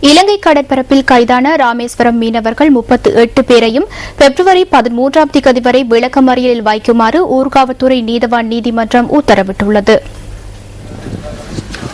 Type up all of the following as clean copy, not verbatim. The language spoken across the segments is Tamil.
இலங்கை கடற்பரப்பில் கைதான ராமேஸ்வரம் மீனவர்கள் 38 பேரையும் பிப்ரவரி 13ஆம் தேதி வரை விளக்கமறியலில் வைக்குமாறு ஊர்காவல்துறை நீதவான் நீதிமன்றம் உத்தரவிட்டுள்ளது.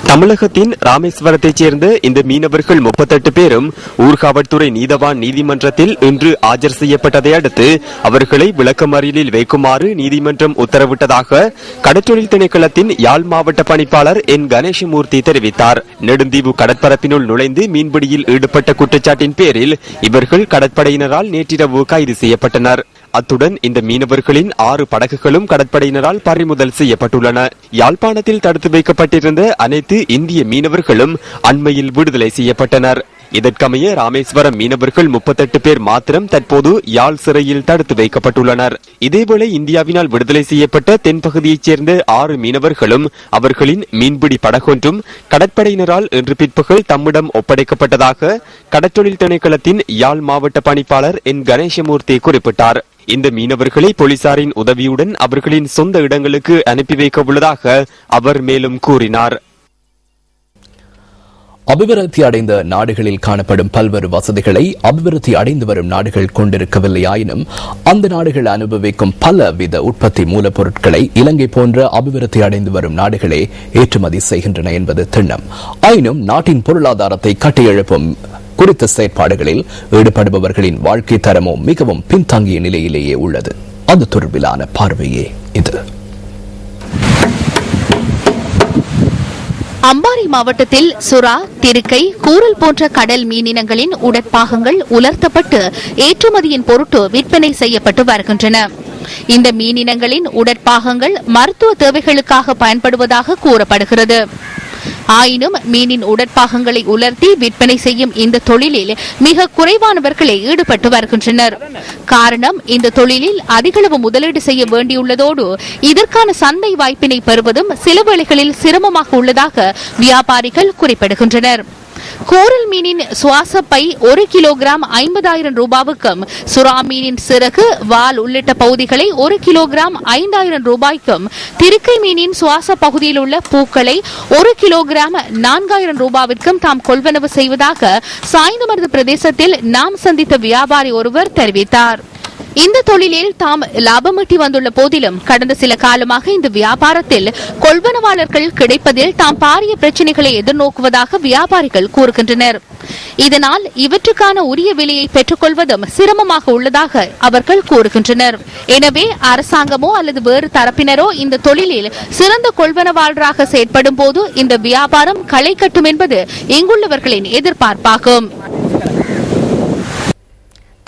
தமிழகத்தின் ராமேஸ்வரத்தைச் சேர்ந்த இந்த மீனவர்கள் 38 பேரும் ஊர்காவல்துறை நீதவான் நீதிமன்றத்தில் இன்று ஆஜர் செய்யப்பட்டதை அடுத்து அவர்களை விளக்கமறியலில் வைக்குமாறு நீதிமன்றம் உத்தரவிட்டதாக கடற்றொழில் திணைக்களத்தின் யாழ் மாவட்ட பணிப்பாளர் என் கணேசமூர்த்தி தெரிவித்தார். நெடுந்தீவு கடற்பரப்பினுள் நுழைந்து மீன்பிடியில் ஈடுபட்ட குற்றச்சாட்டின் பேரில் இவர்கள் கடற்படையினரால் நேற்றிரவு கைது செய்யப்பட்டனர். அத்துடன் இந்த மீனவர்களின் 6 படகுகளும் கடற்படையினரால் பறிமுதல் செய்யப்பட்டுள்ளன. யாழ்ப்பாணத்தில் தடுத்து வைக்கப்பட்டிருந்த அனைத்து இந்திய மீனவர்களும் அண்மையில் விடுதலை செய்யப்பட்டனர். இதற்கமைய ராமேஸ்வரம் மீனவர்கள் 38 பேர் மாத்திரம் தற்போது யாழ் சிறையில் தடுத்து வைக்கப்பட்டுள்ளனர். இதேவேளை இந்தியாவினால் விடுதலை செய்யப்பட்ட தென்பகுதியைச் சேர்ந்த 6 மீனவர்களும் அவர்களின் மீன்பிடி படகொன்றும் கடற்படையினரால் இன்று பிற்பகல் தம்மிடம் ஒப்படைக்கப்பட்டதாக கடற்றொழில் திணைக்களத்தின் யாழ் மாவட்ட பணிப்பாளர் என் கணேசமூர்த்தி குறிப்பிட்டார். இந்த மீனவர்களை போலீசாரின் உதவியுடன் அவர்களின் சொந்த இடங்களுக்கு அனுப்பி வைக்க உள்ளதாக அவர் மேலும் கூறினார். அபிவிருத்தி அடைந்த நாடுகளில் காணப்படும் பல்வேறு வசதிகளை அபிவிருத்தி அடைந்து வரும் நாடுகள் கொண்டிருக்கவில்லையாயினும் அந்த நாடுகள் அனுபவிக்கும் பலவித உற்பத்தி மூலப்பொருட்களை இலங்கை போன்ற அபிவிருத்தி அடைந்து வரும் நாடுகளே ஏற்றுமதி செய்கின்றன என்பது திண்ணம். ஆயினும் நாட்டின் பொருளாதாரத்தை கட்டியெழுப்பும் குறித்த செயற்பாடுகளில் ஈடுபடுபவர்களின் வாழ்க்கை தரமோ மிகவும் பின்தங்கிய நிலையிலேயே உள்ளது. அது தொடர்பிலான பார்வையே இது. அம்பாறை மாவட்டத்தில் சுறா, திருக்கை, கூரல் போன்ற கடல் மீனினங்களின் உடற்பாகங்கள் உலர்த்தப்பட்டு ஏற்றுமதியின் பொருட்டு விற்பனை செய்யப்பட்டு வருகின்றன. இந்த மீனினங்களின் உடற்பாகங்கள் மருத்துவ தேவைகளுக்காக பயன்படுவதாக கூறப்படுகிறது. ஆயினும் மீனின் உடற்பாகங்களை உலர்த்தி விற்பனை செய்யும் இந்த தொழிலில் மிக குறைவானவர்களே ஈடுபட்டு வருகின்றனர். காரணம், இந்த தொழிலில் அதிகளவு முதலீடு செய்ய வேண்டியுள்ளதோடு இதற்கான சந்தை வாய்ப்பினை பெறுவதும் சில வேளைகளில் சிரமமாக உள்ளதாக வியாபாரிகள் குறிப்பிடுகின்றனர். கோரல் மீனின் சுவாசப்பை 1 கிலோகிராம் 50,000 ரூபாவுக்கும், சுறா மீனின் சிறகு, வால் உள்ளிட்ட பகுதிகளை 1 கிலோகிராம் 5,000 ரூபாய்க்கும், திருக்கை மீனின் சுவாச பகுதியில் உள்ள பூக்களை 1 கிலோகிராம் 4,000 ரூபாவிற்கும் தாம் கொள்வனவு செய்வதாக சாய்ந்தமருது பிரதேசத்தில் நாம் சந்தித்த வியாபாரி ஒருவர் தெரிவித்தார். இந்த தொழிலில் தாம் லாபமீட்டி வந்துள்ள போதிலும் கடந்த சில காலமாக இந்த வியாபாரத்தில் கொள்வனவாளர்கள் கிடைப்பதில் தாம் பாரிய பிரச்சினைகளை எதிர்நோக்குவதாக வியாபாரிகள் கூறுகின்றனர். இதனால் இவற்றுக்கான உரிய விலையை பெற்றுக் கொள்வதும் சிரமமாக உள்ளதாக அவர்கள் கூறுகின்றனர். எனவே அரசாங்கமோ அல்லது வேறு தரப்பினரோ இந்த தொழிலில் சிறந்த கொள்வனவாளராக செயற்படும் போது இந்த வியாபாரம் களை கட்டும் என்பது இங்குள்ளவர்களின் எதிர்பார்ப்பாகும்.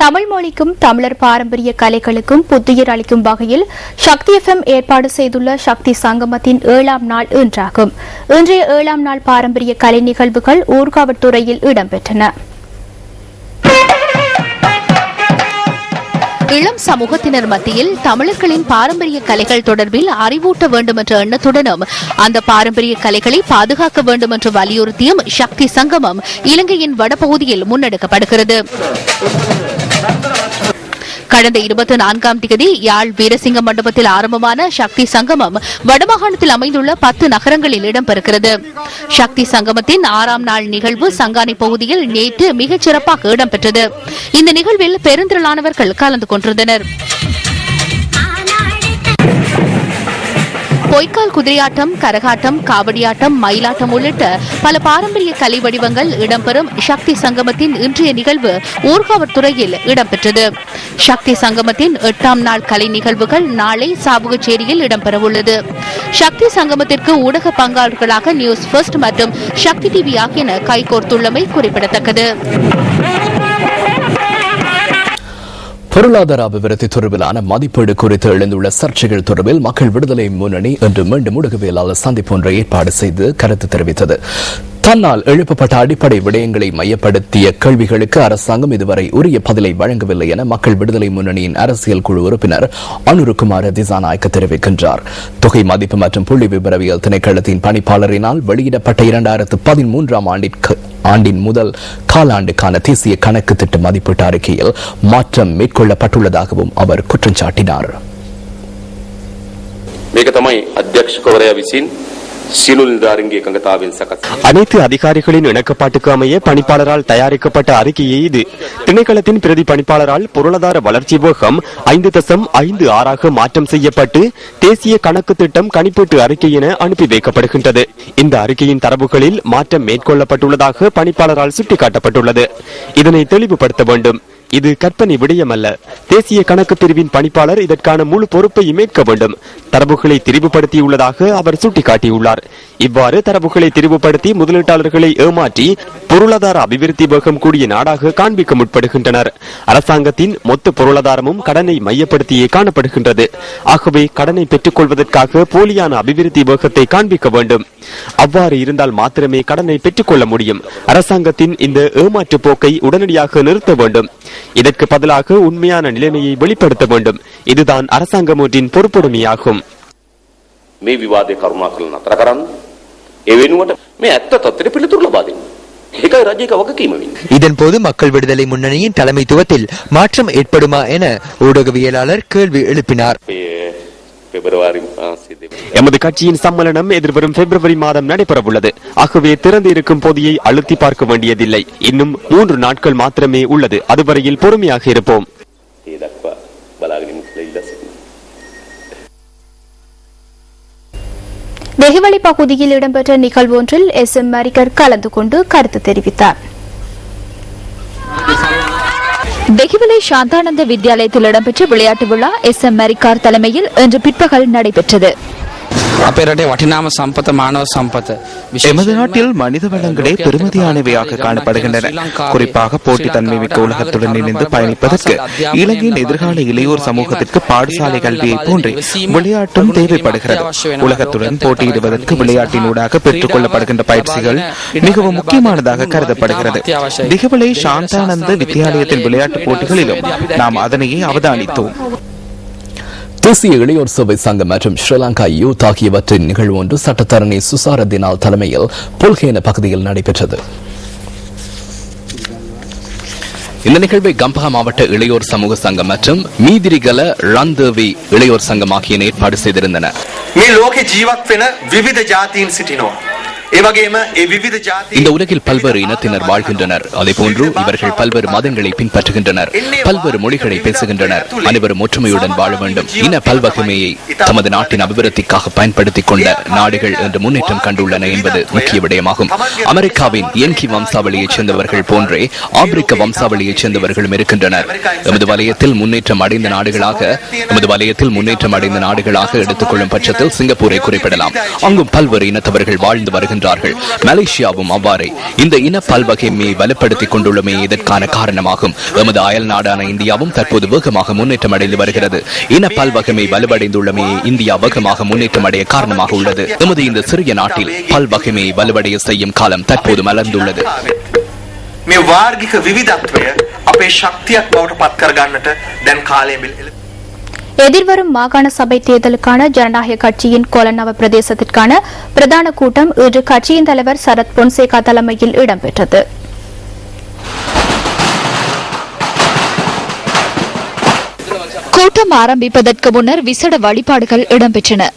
தமிழ் மொழிக்கும் தமிழர் பாரம்பரிய கலைகளுக்கும் புத்துயிர் அளிக்கும் வகையில் சக்தி FM ஏற்பாடு செய்துள்ள சக்தி சங்கமத்தின் 7ஆம் நாள் இன்றாகும். இன்றைய 7ஆம் நாள் பாரம்பரிய கலை நிகழ்வுகள் ஊர்காவல்துறையில் இடம்பெற்றன. இளம் சமூகத்தினர் மத்தியில் தமிழர்களின் பாரம்பரிய கலைகள் தொடர்பில் அறிவூட்ட வேண்டும் என்ற எண்ணத்துடனும் அந்த பாரம்பரிய கலைகளை பாதுகாக்க வேண்டும் என்று வலியுறுத்தியும் சக்தி சங்கமம் இலங்கையின் வடபகுதியில் முன்னெடுக்கப்படுகிறது. கடந்த 24ஆம் தேதி யாழ் வீரசிங்க மண்டபத்தில் ஆரம்பமான சக்தி சங்கமம் வடமாகாணத்தில் அமைந்துள்ள 10 நகரங்களில் இடம்பெறுகிறது. சக்தி சங்கமத்தின் 6ஆம் நாள் நிகழ்வு சங்கானை பகுதியில் நேற்று மிகச் சிறப்பாக இடம்பெற்றது. இந்த நிகழ்வில் பெருந்திரளானவர்கள் கலந்து கொண்டிருந்தனர். பொய்க்கால் குதிரையாட்டம், கரகாட்டம், காவடியாட்டம், மயிலாட்டம் உள்ளிட்ட பல பாரம்பரிய கலை வடிவங்கள் இடம்பெறும் சக்தி சங்கமத்தின் இன்றைய நிகழ்வு ஊர்காவல்துறையில் இடம்பெற்றது. சக்தி சங்கமத்தின் 8ஆம் நாள் கலை நிகழ்வுகள் நாளை சாவுகச்சேரியில் இடம்பெறவுள்ளது. சக்தி சங்கமத்திற்கு ஊடக பங்காளர்களாக நியூஸ் ஃபர்ஸ்ட் மற்றும் சக்தி டிவி ஆகியன கைகோர்த்துள்ளமை குறிப்பிடத்தக்கது. பொருளாதார அபிவிருத்தி தொடர்பிலான மதிப்பீடு குறித்து எழுந்துள்ள சர்ச்சைகள் தொடர்பில் மக்கள் விடுதலை முன்னணி இன்று மீண்டும் ஊடகவியலாளர் சந்திப்பு ஒன்றை ஏற்பாடு செய்து கருத்து தெரிவித்தது. தன்னால் எழுப்பப்பட்ட அடிப்படை விடயங்களை மையப்படுத்திய கேள்விகளுக்கு அரசாங்கம் இதுவரை உரிய பதிலை வழங்கவில்லை என மக்கள் விடுதலை முன்னணியின் அரசியல் குழு உறுப்பினர் அனுருகுமார திசாநாயக்க தெரிவிக்கின்றார். தொகை மதிப்பு மற்றும் புள்ளி விபரவியல் திணைக்களத்தின் பணிப்பாளரினால் வெளியிடப்பட்ட 2013ஆம் ஆண்டின் முதல் காலாண்டுக்கான தேசிய கணக்கு திட்ட மதிப்பீட்டு அறிக்கையில் மாற்றம் மேற்கொள்ளப்பட்டுள்ளதாகவும் அவர் குற்றம் சாட்டினார். මේක තමයි අධ්‍යක්ෂකවරයා විසින් அனைத்து அதிகாரிகளின் இணக்கப்பாட்டுக்கு அமைய பணிப்பாளரால் தயாரிக்கப்பட்ட அறிக்கையே இது. திணைக்களத்தின் பிரதி பணிப்பாளரால் பொருளாதார வளர்ச்சி வேகம் 5.56 மாற்றம் செய்யப்பட்டு தேசிய கணக்கு திட்டம் கணிப்பீட்டு அறிக்கை என அனுப்பி வைக்கப்படுகின்றது. இந்த அறிக்கையின் தரவுகளில் மாற்றம் மேற்கொள்ளப்பட்டுள்ளதாக பணிப்பாளரால் சுட்டிக்காட்டப்பட்டுள்ளது. இதனை தெளிவுபடுத்த வேண்டும். இது கற்பனை விடயமல்ல. தேசிய கணக்கு பிரிவின் பணிப்பாளர் இதற்கான முழு பொறுப்பை ஏற்க வேண்டும். தரவுகளை திரிவுபடுத்தியுள்ளதாக அவர் சுட்டிக்காட்டியுள்ளார். இவ்வாறு தரவுகளை திரிவுபடுத்தி முதலீட்டாளர்களை ஏமாற்றி பொருளாதார அபிவிருத்தி வேகம் கூடிய நாடாக காண்பிக்க முற்படுகின்றனர். அரசாங்கத்தின் மொத்த பொருளாதாரமும் கடனை மையப்படுத்தியே காணப்படுகின்றது. ஆகவே கடனை பெற்றுக் கொள்வதற்காக போலியான அபிவிருத்தி வேகத்தை காண்பிக்க வேண்டும். அவ்வாறு இருந்தால் மாத்திரமே கடனை பெற்றுக் கொள்ள முடியும். அரசாங்கத்தின் இந்த ஏமாற்று போக்கை உடனடியாக நிறுத்த வேண்டும். இதற்கு பதிலாக உண்மையான நிலைமையை வெளிப்படுத்த வேண்டும். இதுதான் அரசாங்கம் ஒன்றின் பொறுப்புடைமையாகும். இதன் போது மக்கள் விடுதலை முன்னணியின் தலைமைத்துவத்தில் மாற்றம் ஏற்படுமா என ஊடகவியலாளர் கேள்வி எழுப்பினார். எமது கட்சியின் சம்மேளனம் எதிர்வரும் பிப்ரவரி மாதம் நடைபெறவுள்ளது. ஆகவே திறந்து இருக்கும் பொதியை அழுத்தி பார்க்க வேண்டியதில்லை. இன்னும் 3 நாட்கள் மாத்திரமே உள்ளது. அதுவரையில் பொறுமையாக இருப்போம். வெகுவளி பகுதியில் இடம்பெற்ற நிகழ்வு ஒன்றில் SM மரிக்கர் கலந்து கொண்டு கருத்து தெரிவித்தார். வெகுவலை சாந்தானந்த வித்யாலயத்தில் இடம்பெற்ற விளையாட்டு விழா SM மரிக்கார் தலைமையில் இன்று பிற்பகல் நடைபெற்றது. எமது நாட்டில் மனித வளங்களே பெருமதியானவையாக காணப்படுகின்றன. குறிப்பாக போட்டித்தன்மை மிக்க உலகத்துடன் இணைந்து பயணிப்பதற்கு இலங்கையின் எதிர்கால இளையோர் சமூகத்திற்கு பாடசாலை கல்வியை போன்றே விளையாட்டும் தேவைப்படுகிறது. உலகத்துடன் போட்டியிடுவதற்கு விளையாட்டினூடாக பெற்றுக் கொள்ளப்படுகின்ற பயிற்சிகள் மிகவும் முக்கியமானதாக கருதப்படுகிறது. திகவலை சாந்தானந்த வித்தியாலயத்தின் விளையாட்டுப் போட்டிகளிலும் நாம் அதனையே அவதானித்தோம். தேசிய இளையோர் சபை சங்கம் மற்றும் ஸ்ரீலங்கா யூத் ஆகியவற்றின் நிகழ்வு ஒன்று சட்டத்தரணி சுசார தினால் தலைமையில் புல்கேன பகுதியில் நடைபெற்றது. இந்த நிகழ்வை கம்பஹா மாவட்ட இளையோர் சமூக சங்கம் மற்றும் மீதிரிகல ரந்தேவி இளையோர் சங்கம் ஆகியன ஏற்பாடு செய்திருந்தன. இந்த உலகில் பல்வேறு இனத்தினர் வாழ்கின்றனர். அதேபோன்று இவர்கள் பல்வேறு மதங்களை பின்பற்றுகின்றனர், பல்வேறு மொழிகளை பேசுகின்றனர். அனைவரும் ஒற்றுமையுடன் வாழ வேண்டும். இன பல்வகைமையை தமது நாட்டின் அபிவிருத்திக்காக பயன்படுத்திக் கொண்ட நாடுகள் என்று முன்னேற்றம் கண்டுள்ளன என்பது முக்கிய விடயமாகும். அமெரிக்காவின் என்கி வம்சாவளியைச் சேர்ந்தவர்கள் போன்றே ஆப்பிரிக்க வம்சாவளியைச் சேர்ந்தவர்களும் இருக்கின்றனர். எமது வலயத்தில் முன்னேற்றம் அடைந்த நாடுகளாக எடுத்துக்கொள்ளும் பட்சத்தில் சிங்கப்பூரை குறிப்பிடலாம். அங்கும் பல்வேறு இனத்தவர்கள் வாழ்ந்து வருகின்றனர். மலேசியாவும் அவ்வாறே இந்த இன பல்வகைமையை வலுப்படுத்திக் கொண்டுள்ளமே இதற்கான காரணமாகும். எமது அயல் நாடான இந்தியாவும் தற்போது வேகமாக முன்னேற்றம் அடைந்து வருகிறது. இன பல்வகைமை வலுவடைந்துள்ளமே இந்தியா வேகமாக முன்னேற்றம் அடைய காரணமாக உள்ளது. எமது இந்த சிறிய நாட்டில் பல்வகைமையை வலுவடைய செய்யும் காலம் தற்போது மலர்ந்துள்ளது. எதிர்வரும் மாகாண சபை தேர்தலுக்கான ஜனநாயக கட்சியின் கொலனவ பிரதேசத்திற்கான பிரதான கூட்டம் இன்று கட்சியின் தலைவர் சரத் பொன்சேகா தலைமையில் இடம்பெற்றது. கூட்டம் ஆரம்பிப்பதற்கு முன்னர் விசேட வழிபாடுகள் இடம்பெற்றன.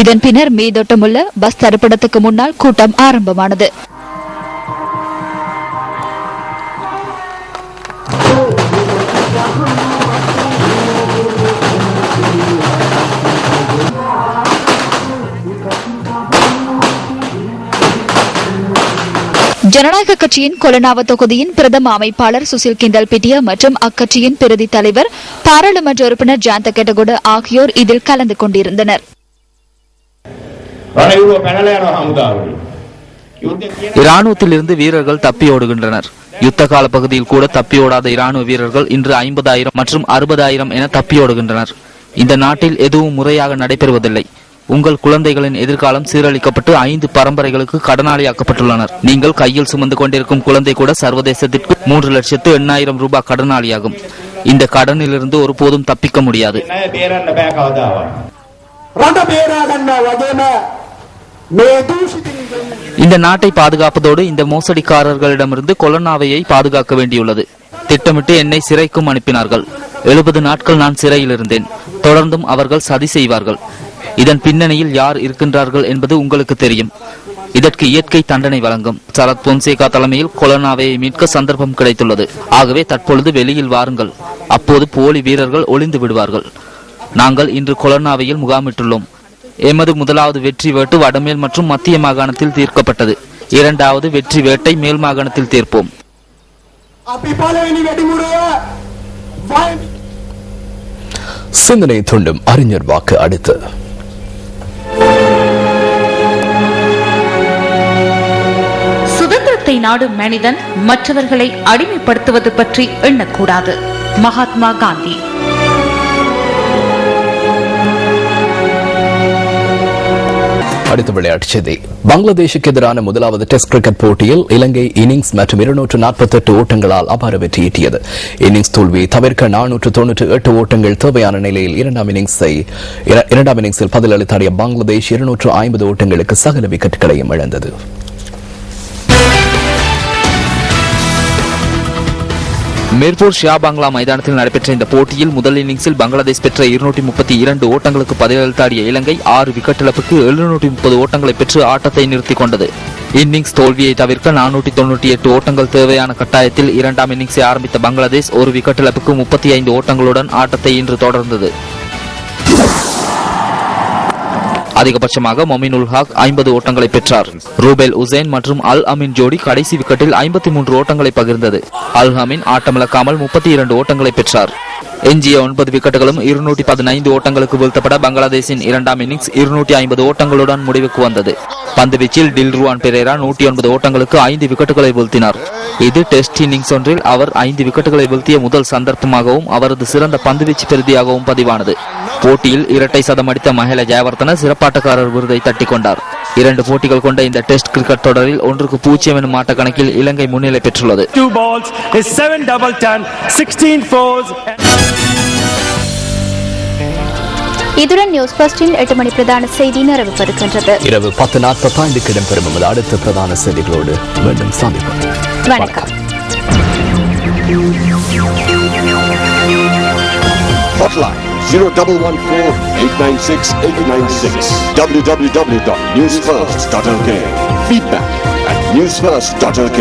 இதன் பின்னர் மீதோட்டமுள்ள பஸ் தரிப்பிடத்துக்கு முன்னால் கூட்டம் ஆரம்பமானது. ஜனநாயக கட்சியின் கொலனாவ தொகுதியின் பிரதம அமைப்பாளர் சுசில் கிண்டல் பிட்டியா மற்றும் அக்கட்சியின் பிரதி தலைவர் பாராளுமன்ற உறுப்பினர் ஜாந்த கெட்டகுட ஆகியோர் இதில் கலந்து கொண்டிருந்தனர். இராணுவத்தில் இருந்து வீரர்கள் தப்பியோடுகின்றனர். யுத்த கால பகுதியில் கூட தப்பியோடாத இராணுவ வீரர்கள் இன்று 50,000 மற்றும் 60,000 என தப்பியோடுகின்றனர். இந்த நாட்டில் எதுவும் முறையாக நடைபெறுவதில்லை. உங்கள் குழந்தைகளின் எதிர்காலம் சீரழிக்கப்பட்டு 5 பரம்பரைகளுக்கு கடனாளியாக்கப்பட்டுள்ளனர். நீங்கள் கையில் சுமந்து கொண்டிருக்கும் குழந்தை கூட சர்வதேசத்திற்கு 3,80,000 ரூபாய் கடனாளியாகும். இந்த கடனிலிருந்து ஒருபோதும் தப்பிக்க முடியாது. இந்த நாட்டை பாதுகாப்பதோடு இந்த மோசடிக்காரர்களிடமிருந்து கொலனாவையை பாதுகாக்க வேண்டியுள்ளது. திட்டமிட்டு என்னை சிறைக்கும் அனுப்பினார்கள். 70 நாட்கள் நான் சிறையில் இருந்தேன். தொடர்ந்தும் அவர்கள் சதி செய்வார்கள். இதன் பின்னணியில் யார் இருக்கின்றார்கள் என்பது உங்களுக்கு தெரியும். இதற்கு இயற்கை தண்டனை வழங்கும். சரத் பொன்சேகா தலைமையில் கொலனாவையை மீட்க சந்தர்ப்பம் கிடைத்துள்ளது. ஆகவே தற்பொழுது வெளியில் வாருங்கள். அப்போது போலி வீரர்கள் ஒளிந்து விடுவார்கள். நாங்கள் இன்று கொலனாவையில் முகாமிட்டுள்ளோம். எமது முதலாவது வெற்றி வேட்டு வடமேல் மற்றும் மத்திய மாகாணத்தில் தீர்க்கப்பட்டது. இரண்டாவது வெற்றி வேட்டை மேல் மாகாணத்தில் தீர்ப்போம். சிந்தனை தூண்டும் அறிஞர் வாக்கு அடுத்து. சுதந்திரத்தை நாடும் மனிதன் மற்றவர்களை அடிமைப்படுத்துவது பற்றி எண்ணக்கூடாது. மகாத்மா காந்தி. அடுத்த விளையாட்டுச் செய்தி. பங்களாதேஷுக்கு எதிரான முதலாவது டெஸ்ட் கிரிக்கெட் போட்டியில் இலங்கை இன்னிங்ஸ் மற்றும் 248 ஓட்டங்களால் அபார வெற்றியீட்டியது. இன்னிங்ஸ் தோல்வியை தவிர்க்க 498 ஓட்டங்கள் தேவையான நிலையில் இரண்டாம் இன்னிங்ஸில் பதிலளித்தாடிய பங்களாதேஷ் 250 ஓட்டங்களுக்கு சகல விக்கெட்டுகளையும் இழந்தது. மீர்பூர் ஷியா பாங்லா மைதானத்தில் நடைபெற்ற இந்த போட்டியில் முதல் இன்னிங்ஸில் பங்களாதேஷ் பெற்ற 232 ஓட்டங்களுக்கு பதிலளித்தாடிய இலங்கை 6 விக்கெட் இழப்புக்கு 730 ஓட்டங்களை பெற்று ஆட்டத்தை நிறுத்திக் கொண்டது. இன்னிங்ஸ் தோல்வியை தவிர்க்க 498 ஓட்டங்கள் தேவையான கட்டாயத்தில் இரண்டாம் இன்னிங்ஸை ஆரம்பித்த பங்களாதேஷ் ஒரு விக்கெட் இழப்புக்கு 35 ஓட்டங்களுடன் ஆட்டத்தை இன்று தொடர்ந்தது. அதிகபட்சமாக மொமின் உல் ஹக் 50 ஓட்டங்களை பெற்றார். ரூபேல் உசேன் மற்றும் அல் அமீன் ஜோடி கடைசி விக்கெட்டில் 53 ஓட்டங்களை பகிர்ந்தது. அல் அமீன் ஆட்டமிழக்காமல் 32 ஓட்டங்களை பெற்றார். எஞ்சிய 9 விக்கெட்டுகளும் 215 ஓட்டங்களுக்கு வீழ்த்தப்பட பங்களாதேஷின் இரண்டாம் இன்னிங்ஸ் 250 ஓட்டங்களுடன் முடிவுக்கு வந்தது. பந்துவீச்சில் டில்ருவான் பெரேரா 109 ஓட்டங்களுக்கு 5 விக்கெட்டுகளை வீழ்த்தினார். இது டெஸ்ட் இன்னிங்ஸ் ஒன்றில் அவர் 5 விக்கெட்டுகளை வீழ்த்திய முதல் சந்தர்ப்பமாகவும் அவரது சிறந்த பந்துவீச்சு பிரதியாகவும் பதிவானது. போட்டியில் இரட்டை சதம் அடித்த மஹேல ஜெயவர்தன சிறப்பாட்டக்காரர் விருதை தட்டிக் கொண்டார். 2 போட்டிகள் கொண்ட இந்த டெஸ்ட் கிரிக்கெட் தொடரில் 1-0 எனும் ஆட்ட கணக்கில் இலங்கை முன்னிலை பெற்றுள்ளது. இதுடன் நியூஸ் ஃபர்ஸ்டின் 8 மணி பிரதான செய்தி நிறைவு பெறுகின்றது. இரவு 10:45 இடம்பெறும் நமது அடுத்த பிரதான செய்திகளோடு மீண்டும் சந்திப்போம். வணக்கம். Hotline 0114-896-896 www.newsfirst.lk. Feedback at newsfirst.lk.